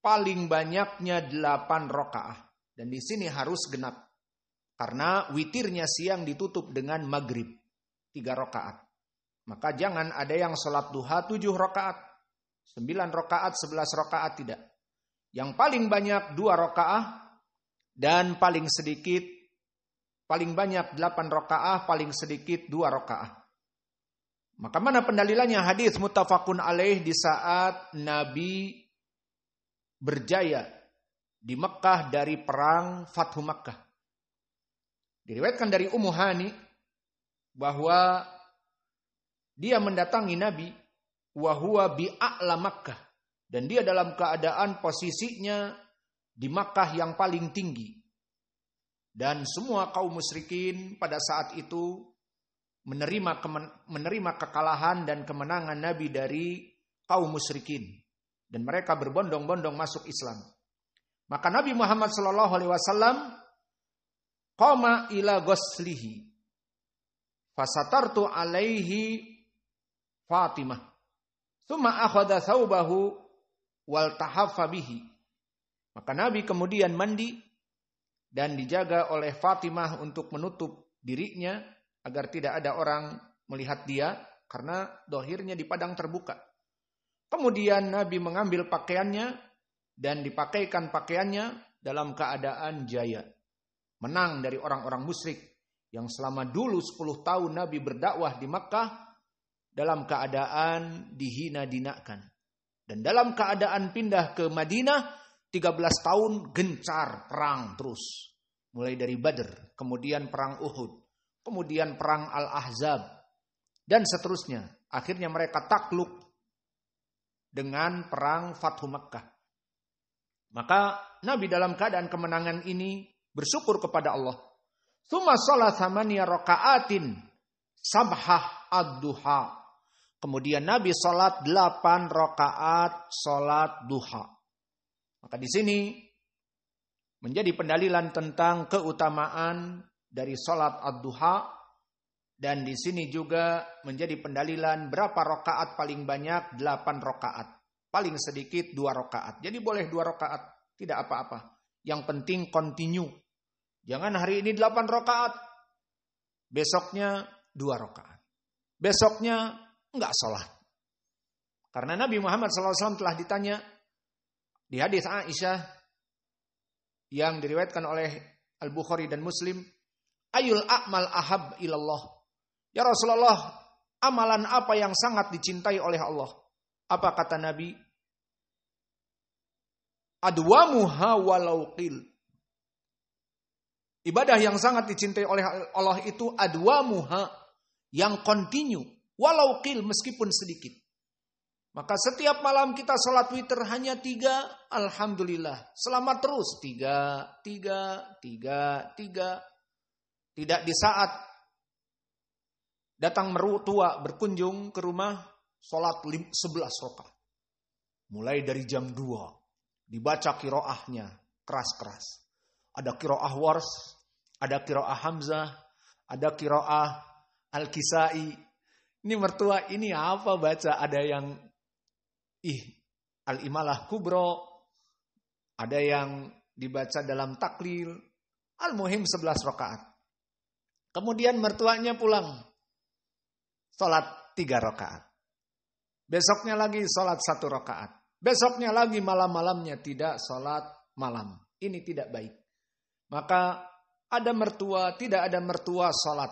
paling banyaknya 8 rakaat. Dan di sini harus genap. Karena witirnya siang ditutup dengan maghrib 3 rakaat. Maka jangan ada yang salat duha 7 rakaat, 9 rakaat, 11 rakaat, tidak. Yang paling banyak 2 rakaat dan paling banyak 8 rakaat, paling sedikit 2 rakaat. Maka mana pendalilannya? Hadis muttafaqun alaih di saat Nabi berjaya di Mekah dari perang Fathu Makkah. Diriwayatkan dari Ummu Hani bahwa dia mendatangi Nabi wa huwa bi a'la Makkah. Dan dia dalam keadaan posisinya di Makkah yang paling tinggi. Dan semua kaum musyrikin pada saat itu menerima kekalahan dan kemenangan Nabi dari kaum musyrikin. Dan mereka berbondong-bondong masuk Islam. Maka Nabi Muhammad sallallahu alaihi wasallam qama ila ghuslihi fasatartu alaihi Fatimah. Tsumma akhadha thawbahu wal tahaffa bihi. Maka Nabi kemudian mandi dan dijaga oleh Fatimah untuk menutup dirinya agar tidak ada orang melihat dia karena dohirnya di padang terbuka. Kemudian Nabi mengambil pakaiannya dan dipakaikan pakaiannya dalam keadaan jaya. Menang dari orang-orang musyrik yang selama dulu 10 tahun Nabi berdakwah di Makkah dalam keadaan dihina-dinakan. Dan dalam keadaan pindah ke Madinah 13 tahun gencar perang terus. Mulai dari Badr, kemudian perang Uhud, kemudian perang Al-Ahzab, dan seterusnya. Akhirnya mereka takluk dengan perang Fathu Makkah. Maka Nabi dalam keadaan kemenangan ini bersyukur kepada Allah. Tsumma shalat 8 raka'atin sabhah ad-duha. Kemudian Nabi salat 8 rakaat salat duha. Maka di sini menjadi pendalilan tentang keutamaan dari salat ad-duha, dan di sini juga menjadi pendalilan berapa rakaat paling banyak 8 rakaat. Paling sedikit 2 rakaat. Jadi boleh 2 rakaat, tidak apa-apa. Yang penting continue. Jangan hari ini 8 rakaat, besoknya 2 rakaat. Besoknya enggak sholat. Karena Nabi Muhammad SAW telah ditanya di hadis Aisyah yang diriwayatkan oleh Al-Bukhari dan Muslim, ayul a'mal ahab ilallah. Ya Rasulullah, amalan apa yang sangat dicintai oleh Allah? Apa kata Nabi? Adwamuha walau qil. Ibadah yang sangat dicintai oleh Allah itu adwamuha, yang continue. Walau qil, meskipun sedikit. Maka setiap malam kita sholat witir hanya 3, alhamdulillah. Selamat terus, 3. Tidak di saat datang mertua berkunjung ke rumah, sholat 11 rakaat. Mulai dari jam 2. Dibaca kiroahnya, keras-keras. Ada kiroah Wars, ada kiroah Hamzah, ada kiroah Al-Kisai. Ini mertua ini apa baca? Ada yang Al-Imalah Kubro, ada yang dibaca dalam taklil. Al-Muhim 11 rakaat. Kemudian mertuanya pulang, sholat 3 rakaat. Besoknya lagi sholat 1 rakaat. Besoknya lagi malam-malamnya tidak sholat malam. Ini tidak baik. Maka ada mertua, tidak ada mertua sholat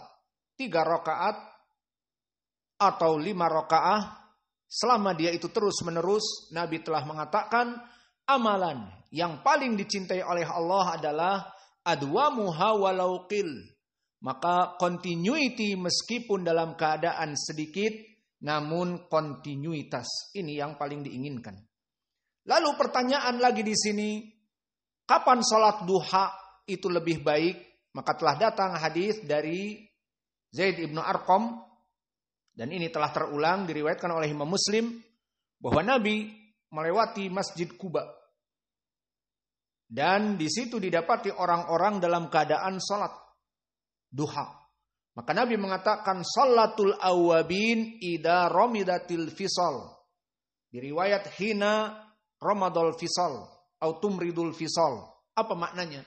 3 rakaat atau 5 rakaat, selama dia itu terus menerus, Nabi telah mengatakan amalan yang paling dicintai oleh Allah adalah adwamuha walau qil. Maka continuity meskipun dalam keadaan sedikit, namun kontinuitas ini yang paling diinginkan. Lalu pertanyaan lagi di sini, kapan sholat duha itu lebih baik? Maka telah datang hadis dari Zaid ibnu Arqam, dan ini telah terulang diriwayatkan oleh Imam Muslim, bahwa Nabi melewati Masjid Quba. Dan di situ didapati orang-orang dalam keadaan sholat duha. Maka Nabi mengatakan, sholatul awabin ida romidatil fisol. Di riwayat hina romadol fisol, autumridul fisol. Apa maknanya?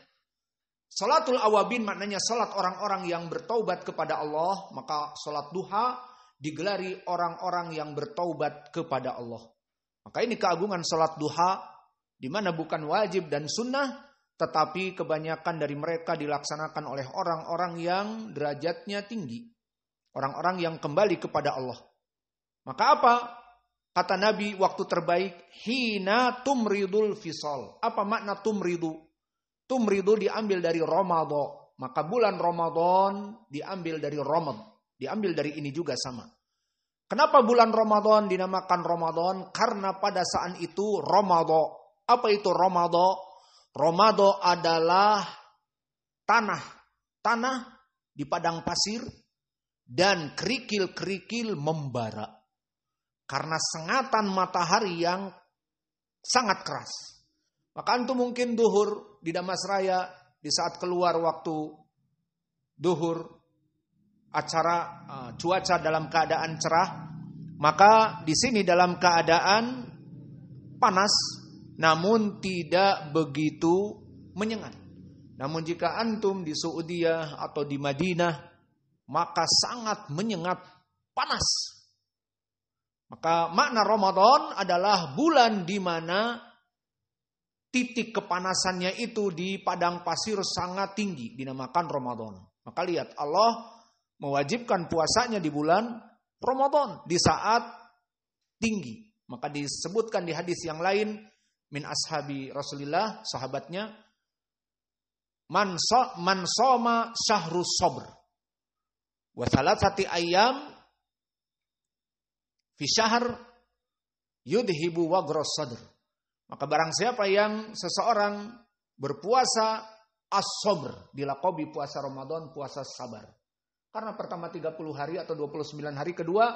Sholatul awabin maknanya sholat orang-orang yang bertaubat kepada Allah. Maka sholat duha digelari orang-orang yang bertaubat kepada Allah. Maka ini keagungan sholat duha, di mana bukan wajib dan sunnah, tetapi kebanyakan dari mereka dilaksanakan oleh orang-orang yang derajatnya tinggi. Orang-orang yang kembali kepada Allah. Maka apa? Kata Nabi, waktu terbaik, hina tumridul fisal. Apa makna tumridu? Tumridu diambil dari Ramadan. Maka bulan Ramadan diambil dari Ramadan. Diambil dari ini juga sama. Kenapa bulan Ramadan dinamakan Ramadan? Karena pada saat itu Ramadan. Apa itu Ramadan? Ramadan adalah tanah. Tanah di padang pasir dan kerikil-kerikil membara. Karena sengatan matahari yang sangat keras. Maka antum mungkin duhur di Damas Raya, di saat keluar waktu duhur, acara cuaca dalam keadaan cerah, maka di sini dalam keadaan panas, namun tidak begitu menyengat. Namun jika antum di Saudiyah atau di Madinah, maka sangat menyengat, panas. Maka makna Ramadan adalah bulan di mana titik kepanasannya itu di padang pasir sangat tinggi, dinamakan Ramadan. Maka lihat, Allah mewajibkan puasanya di bulan Ramadan di saat tinggi. Maka disebutkan di hadis yang lain, min ashabi Rasulillah, sahabatnya, man soma syahrus sabr wa thalathati ayyam fi syahr yudhibu wagros sadr. Maka barang siapa yang seseorang berpuasa as-sabr, dilaqabi puasa Ramadan, puasa sabar. Karena pertama 30 hari atau 29 hari, kedua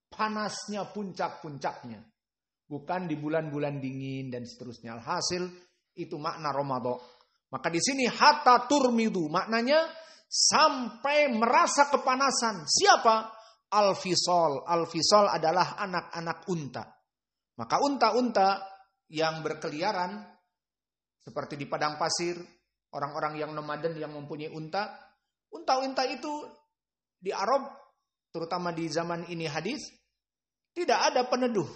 panasnya puncak-puncaknya. Bukan di bulan-bulan dingin dan seterusnya. Alhasil itu makna Ramadan. Maka di sini hatta turmidu, maknanya sampai merasa kepanasan. Siapa? Al-fisol. Al-fisol adalah anak-anak unta. Maka unta-unta yang berkeliaran seperti di padang pasir, orang-orang yang nomaden yang mempunyai unta. Unta-unta itu di Arab, terutama di zaman ini hadis, tidak ada peneduh.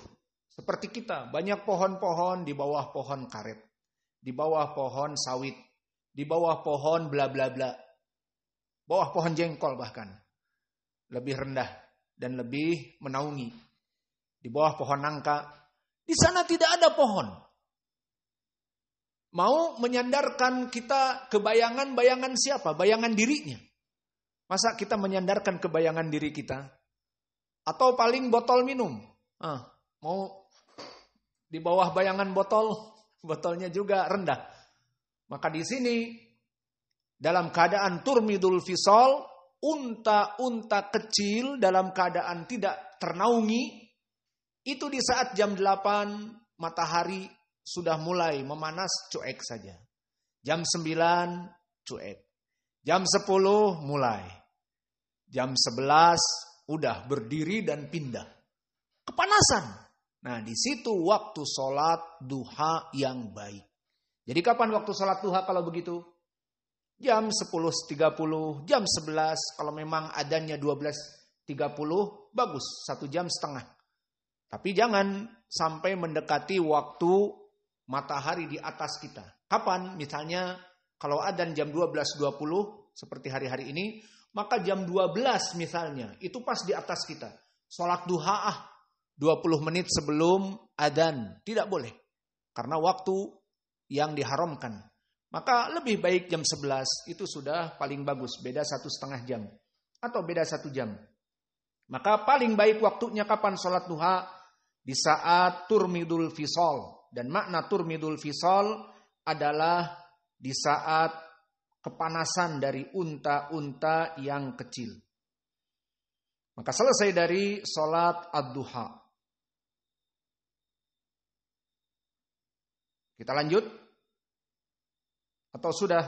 Seperti kita, banyak pohon-pohon di bawah pohon karet, di bawah pohon sawit, di bawah pohon bla bla bla, bawah pohon jengkol bahkan lebih rendah dan lebih menaungi, di bawah pohon nangka. Di sana tidak ada pohon. Mau menyandarkan kita ke bayangan siapa? Bayangan dirinya. Masa kita menyandarkan ke bayangan diri kita? Atau paling botol minum. Mau di bawah bayangan botolnya juga rendah. Maka di sini dalam keadaan turmidul fisol, unta-unta kecil dalam keadaan tidak ternaungi, itu di saat jam 8 matahari sudah mulai memanas, cuek saja. Jam 9 cuek. Jam 10 mulai. Jam 11 udah berdiri dan pindah. Kepanasan. Nah, di situ waktu sholat duha yang baik. Jadi kapan waktu sholat duha kalau begitu? Jam 10.30, jam 11. Kalau memang adanya 12.30, bagus. 1 jam setengah. Tapi jangan sampai mendekati waktu matahari di atas kita. Kapan? Misalnya kalau adzan jam 12.20 seperti hari-hari ini, maka jam 12 misalnya, itu pas di atas kita. Sholat duha 20 menit sebelum adzan. Tidak boleh. Karena waktu yang diharamkan. Maka lebih baik jam 11. Itu sudah paling bagus. Beda 1,5 jam. Atau beda 1 jam. Maka paling baik waktunya kapan sholat duha? Di saat turmidul fisol. Dan makna turmidul fisol adalah di saat kepanasan dari unta-unta yang kecil. Maka selesai dari sholat ad-duha. Kita lanjut? Atau sudah?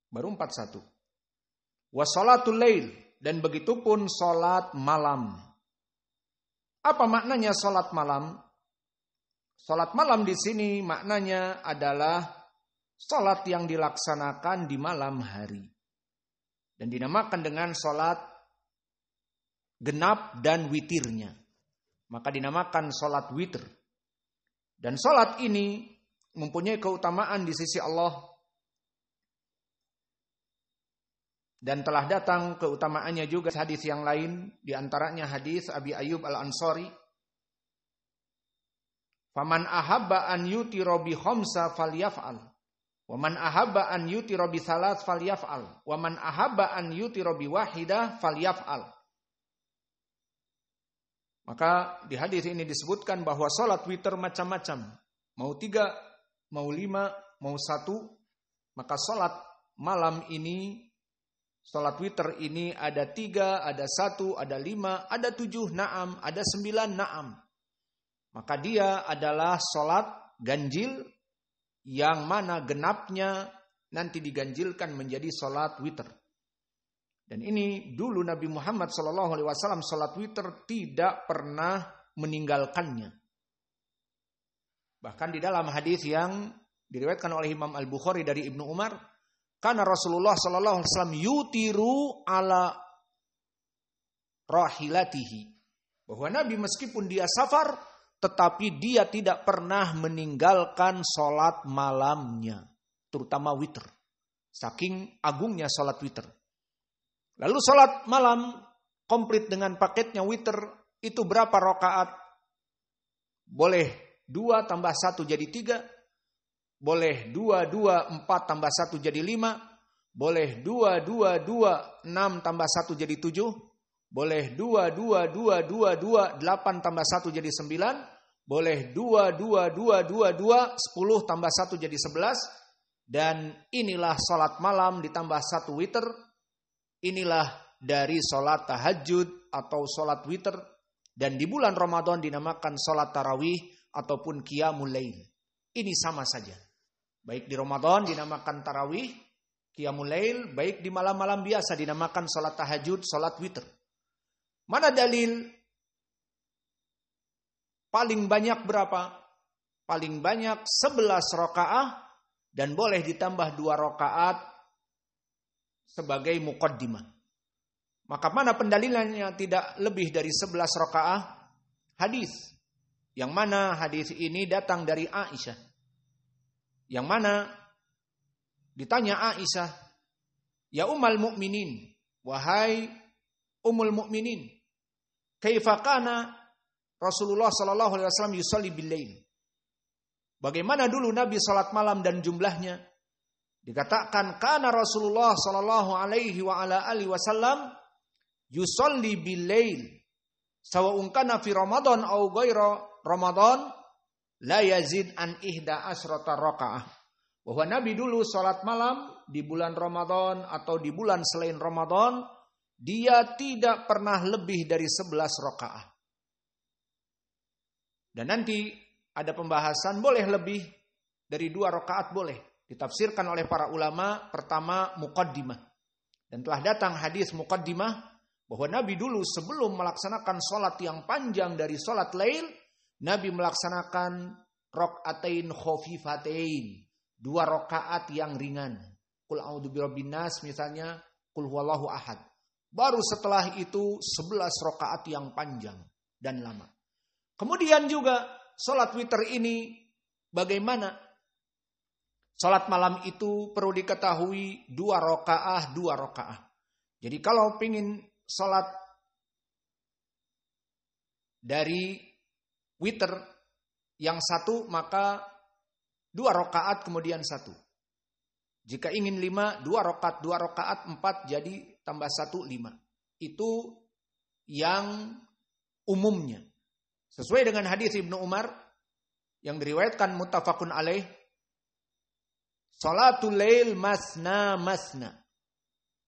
Baru 41. Wassalatul lail. Dan begitu pun sholat malam. Apa maknanya sholat malam? Sholat malam di sini maknanya adalah sholat yang dilaksanakan di malam hari. Dan dinamakan dengan sholat genap dan witirnya. Maka dinamakan sholat witir. Dan sholat ini mempunyai keutamaan di sisi Allah. Dan telah datang keutamaannya juga hadis yang lain. Di antaranya hadis Abi Ayyub Al-Ansari. Faman ahabba an yutira bi khamsa falyaf'al. Wa man ahabba an yutira bi thalath falyaf'al. Wa man ahabba an yutira bi wahidah falyaf'al. Maka di hadis ini disebutkan bahwa sholat witir macam-macam. Mau 3, mau 5, mau 1. Maka sholat malam ini Salat witir ini ada 3, ada 1, ada 5, ada 7, na'am, ada 9, na'am. Maka dia adalah salat ganjil yang mana genapnya nanti diganjilkan menjadi salat witir. Dan ini dulu Nabi Muhammad SAW salat witir tidak pernah meninggalkannya. Bahkan di dalam hadis yang diriwayatkan oleh Imam Al-Bukhari dari Ibnu Umar, karena Rasulullah SAW yutiru ala rahilatihi, bahwa Nabi meskipun dia safar, tetapi dia tidak pernah meninggalkan salat malamnya, terutama witir. Saking agungnya salat witir. Lalu salat malam komplit dengan paketnya witir itu berapa rakaat? Boleh 2 tambah 1 jadi 3. Boleh 2, 2, 4 tambah 1 jadi 5. Boleh 2, 2, 2, 6 tambah 1 jadi 7. Boleh 2, 2, 2, 2, 2, 8 tambah 1 jadi 9. Boleh 2, 2, 2, 2, 2, 10 tambah 1 jadi 11. Dan inilah salat malam ditambah 1 witir. Inilah dari salat tahajud atau salat witir. Dan di bulan Ramadan dinamakan salat tarawih ataupun qiyamul lail. Ini sama saja. Baik di Ramadan dinamakan tarawih, qiyamul lail. Baik di malam-malam biasa dinamakan salat tahajud, salat witir. Mana dalil? Paling banyak berapa? Paling banyak 11 rakaat dan boleh ditambah 2 rakaat sebagai muqaddimah. Maka mana pendalilannya tidak lebih dari 11 rakaat? Hadis. Yang mana hadis ini datang dari Aisyah. Yang mana ditanya Aisyah, "Ya Ummul Mukminin, wahai Ummul Mukminin, kaifa kana Rasulullah sallallahu alaihi wasallam yusalli bil lail?" Bagaimana dulu Nabi salat malam dan jumlahnya? Dikatakan kana Rasulullah sallallahu alaihi wa ala alihi wasallam yusalli bil lail sawa'un kana fi Ramadan aw ghaira Ramadan la yazid an ihda asrata rakaah. Bahwa Nabi dulu salat malam di bulan Ramadan atau di bulan selain Ramadan, dia tidak pernah lebih dari 11 rakaah. Dan nanti ada pembahasan boleh lebih dari 2 rakaat boleh. Ditafsirkan oleh para ulama, pertama muqaddimah. Dan telah datang hadis muqaddimah bahwa Nabi dulu sebelum melaksanakan salat yang panjang dari salat lail, Nabi melaksanakan rakaatain khafifatain, 2 rakaat yang ringan. Qul a'udzu birabbin nas misalnya, qul huwallahu ahad. Baru setelah itu 11 rakaat yang panjang dan lama. Kemudian juga salat witir ini bagaimana? Salat malam itu perlu diketahui 2 rakaat, 2 rakaat. Jadi kalau ingin salat dari witir yang 1 maka 2 rakaat kemudian 1. Jika ingin 5, 2 rakaat, 2 rakaat, 4 jadi tambah 1, 5. Itu yang umumnya. Sesuai dengan hadis Ibnu Umar yang diriwayatkan muttafaqun alaih, salatul lail masna masna.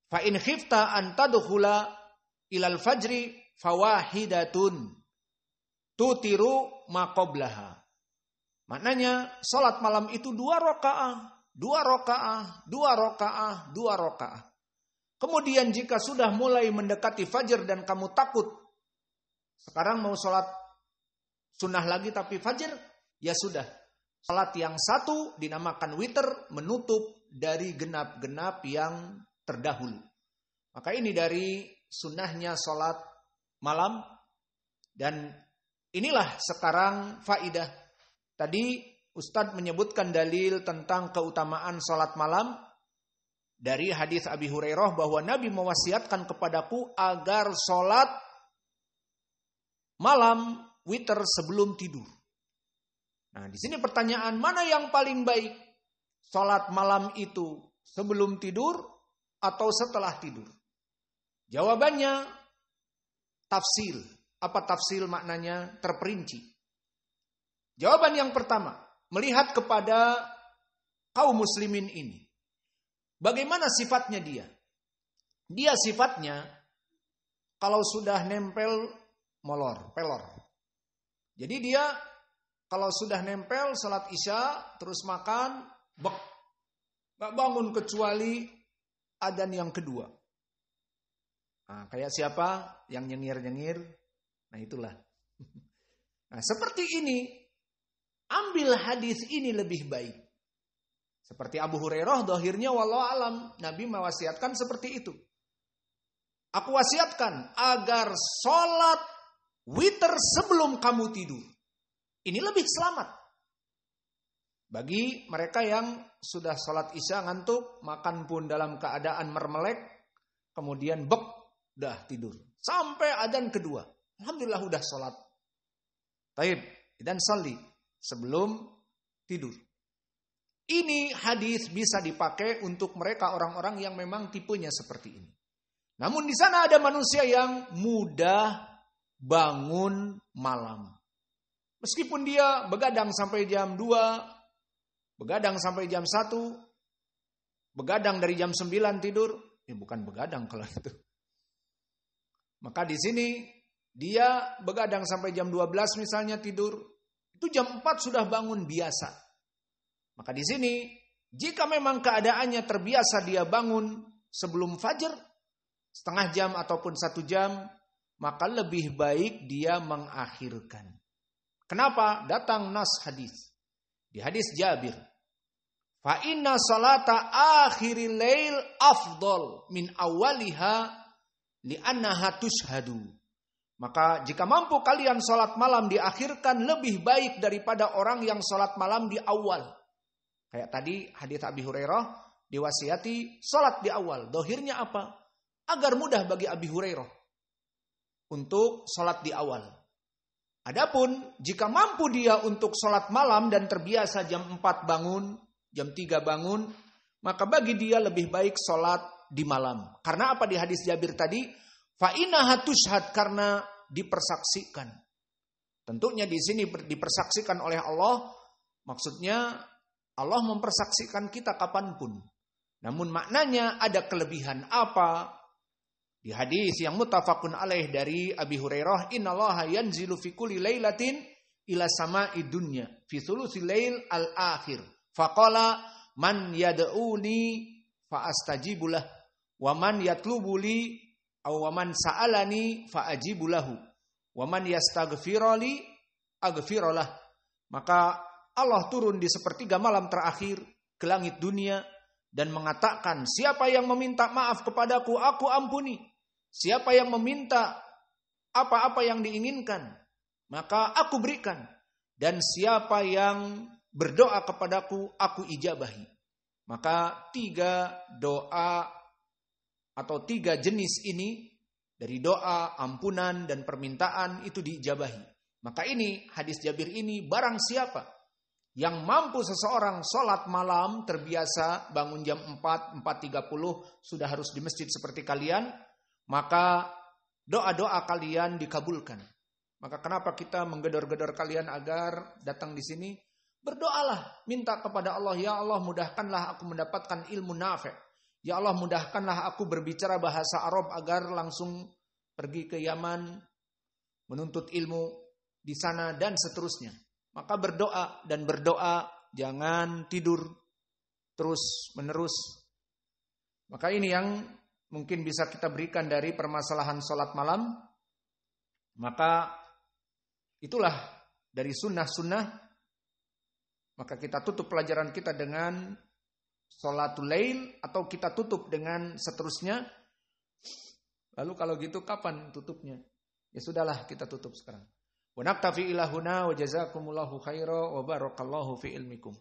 Fa in khifta an tadkhula ilal fajri fawahidatun tutiru ma qablaha. Maknanya salat malam itu 2 rakaat, 2 rakaat, 2 rakaat, 2 rakaat. Kemudian jika sudah mulai mendekati fajar dan kamu takut sekarang mau salat sunnah lagi tapi fajar, ya sudah. Salat yang 1 dinamakan witir, menutup dari genap-genap yang terdahulu. Maka ini dari sunnahnya salat malam. Dan inilah sekarang faidah. Tadi Ustadz menyebutkan dalil tentang keutamaan salat malam dari hadis Abi Hurairah bahwa Nabi mewasiatkan kepadaku agar salat malam witir sebelum tidur. Nah, di sini pertanyaan, mana yang paling baik? Salat malam itu sebelum tidur atau setelah tidur? Jawabannya tafsil. Apa tafsil maknanya? Terperinci. Jawaban yang pertama, melihat kepada kaum muslimin ini. Bagaimana sifatnya dia? dia sifatnya kalau sudah nempel molor, pelor. Jadi dia kalau sudah nempel salat Isya terus makan, gak bangun kecuali adzan yang kedua. Nah, kayak siapa yang nyengir-nyengir? Nah itulah. Nah seperti ini, ambil hadis ini lebih baik. Seperti Abu Hurairah, dohirnya wallahu alam, Nabi mewasiatkan seperti itu. Aku wasiatkan agar sholat witir sebelum kamu tidur. Ini lebih selamat. Bagi mereka yang sudah sholat Isya ngantuk, makan pun dalam keadaan mermelek, kemudian dah tidur. Sampai adzan kedua. Alhamdulillah udah sholat. Taib. Dan salli sebelum tidur. Ini hadis bisa dipakai untuk mereka orang-orang yang memang tipenya seperti ini. Namun di sana ada manusia yang mudah bangun malam. Meskipun dia begadang sampai jam 2, begadang sampai jam 1, begadang dari jam 9 tidur, bukan begadang kalau itu. Maka di sini dia begadang sampai jam 12 misalnya tidur, itu jam 4 sudah bangun biasa. Maka di sini, jika memang keadaannya terbiasa dia bangun sebelum fajar, setengah jam ataupun 1 jam, maka lebih baik dia mengakhirkan. Kenapa? Datang nas hadis. Di hadis Jabir. Fa inna salata akhiril lail afdol min awaliha li'annaha tushhadu. Maka jika mampu kalian salat malam diakhirkan lebih baik daripada orang yang salat malam di awal. Kayak tadi hadits Abi Hurairah diwasiati salat di awal. Dohirnya apa? Agar mudah bagi Abi Hurairah untuk salat di awal. Adapun jika mampu dia untuk salat malam dan terbiasa jam 4 bangun, jam 3 bangun, maka bagi dia lebih baik salat di malam. Karena apa di hadis Jabir tadi? Fa innaha tushhad, karena dipersaksikan. Tentunya di sini dipersaksikan oleh Allah, maksudnya Allah mempersaksikan kita kapanpun. Namun maknanya ada kelebihan apa? Di hadis yang muttafaqun alaih dari Abi Hurairah, innallaha yanzilu fi kulli lailatin ila sama'i dunya fi thuluthil lail al-akhir. Faqala man yad'uni fa astajibu lah wa man yatlubu li aw wa man sa'alani fa ajibu lahu wa man yastaghfirali aghfiralah. Maka Allah turun di sepertiga malam terakhir ke langit dunia dan mengatakan, siapa yang meminta maaf kepadaku, aku ampuni. Siapa yang meminta apa-apa yang diinginkan, maka aku berikan. Dan siapa yang berdoa kepadaku, aku ijabahi. Maka 3 doa atau 3 jenis ini, dari doa, ampunan, dan permintaan itu diijabahi. Maka ini, hadis Jabir ini, barang siapa yang mampu seseorang sholat malam, terbiasa bangun jam 4, 4.30, sudah harus di masjid seperti kalian, maka doa-doa kalian dikabulkan. Maka kenapa kita menggedor-gedor kalian agar datang di sini? Berdoalah, minta kepada Allah, ya Allah mudahkanlah aku mendapatkan ilmu nafi'. Ya Allah mudahkanlah aku berbicara bahasa Arab agar langsung pergi ke Yaman, menuntut ilmu di sana dan seterusnya. Maka berdoa dan berdoa, jangan tidur terus menerus. Maka ini yang mungkin bisa kita berikan dari permasalahan sholat malam. Maka itulah dari sunnah-sunnah. Maka kita tutup pelajaran kita dengan sholatul lail, atau kita tutup dengan seterusnya. Lalu kalau gitu kapan tutupnya? Ya sudahlah, kita tutup sekarang. Wa naktafi ila huna wa jazakumullahu khaira wa barakallahu fi ilmikum.